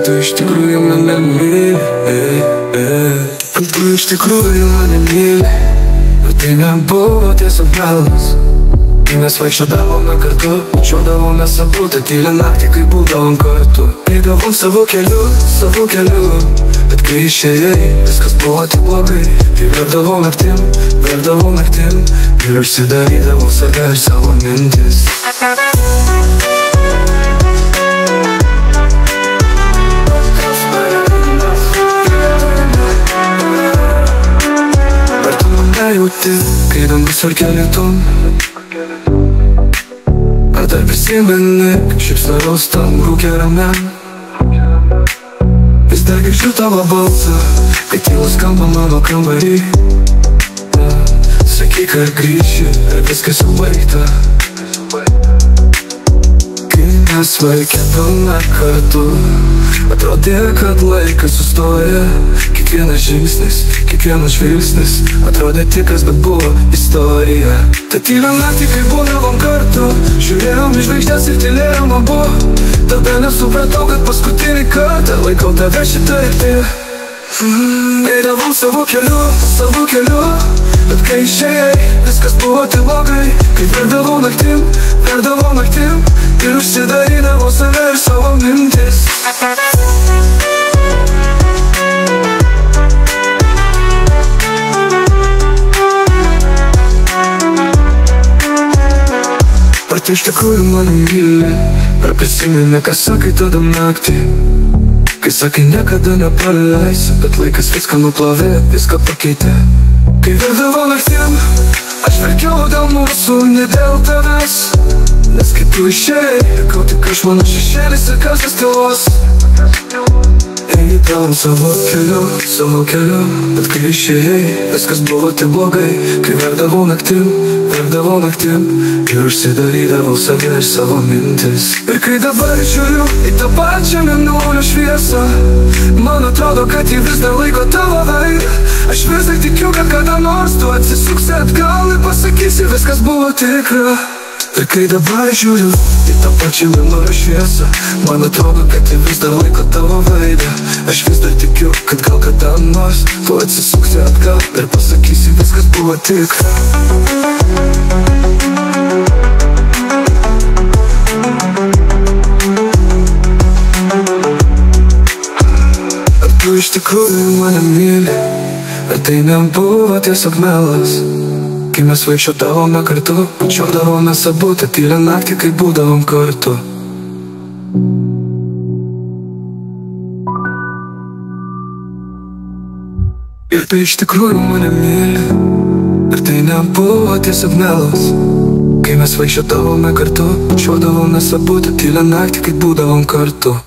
tu iš tikrųjų mane myli, kad tu iš tikrųjų mane myli. Ir tai nebuvo tiesiog melas, kai mes vaikščiodavome kartu, čiuodavomės abu tą tylią naktį, kai būdavom kartu. Eidavom savo keliu, bet kai išėjai, viskas buvo tik blogai. Tai verdavau naktim ir užsidarydavau save ir savo mintis. Ar tu mane jauti, kai dangus arkelėtum? Ar dar prisimeni, kaip šypsojos tam rūke ramiam? Vis dar girdžiu tavo balsą, kai tyla skamba mano kambarį. Sakyk, ar grįši, ar viskas jau baigta? Kai mes vaikėdome kartu, atrodė, kad laikas sustoja. Kiekvienas žingsnis, kiekvienas žvilgsnis atrodė tikras, bet buvo istorija. Ta tylia naktį, kai būdavom kartu, žiūrėjom į žvaigždės ir tylėjom abu. Tada nesupratau, kad paskutinį kartą laikau tave šitą ir tai. Eidavom savo keliu, bet kai išėjai, viskas buvo tik blogai. Kai verdavau naktim ir užsidarydavau save ir savo mintis. Ar tu iš tikrųjų mane myli? Ar prisimeni, ką sakai tada naktį? Kai sakai niekada nepaleisi, bet laikas viską nuplovė, viską pakeitė. Kai verdavau naktim, aš verkiau dėl mūsų, ne dėl tavęs. Nes kai tu išėjai, likau tik aš, mano šešėlis ir kasas tylos. Eidavom savo keliu, bet kai išėjai, viskas buvo tik blogai. Kai verdavau naktim ir užsidarydavau save ir savo mintis. Ir kai dabar žiūriu į tą pačią mėnulio šviesą, man atrodo, kad ji vis dar laiko tavo veidą. Aš vis dar tikiu, kad kada nors tu atsisuksi atgal ir pasakysi, viskas buvo tikra. Ir kai dabar žiūriu į tą pačią mėnulio šviesą, man atrodo, kad ji vis dar laiko tavo veidą. Aš vis dar tikiu, kad gal kada nors tu atsisuksi atgal ir pasakysi, viskas buvo tikra. Ar tu iš tikrųjų mane myli? Ar tai nebuvo tiesiog melas? Kai mes vaikščiodavome kartu, čiuodavomės abu tą tylią naktį, kai būdavom kartu. Ir tu iš tikrųjų mane myli? Ar tai nebuvo tiesiog melas? Kai mes vaikščiodavome kartu, čiuodavomės abu tą tylią naktį, kai būdavom kartu.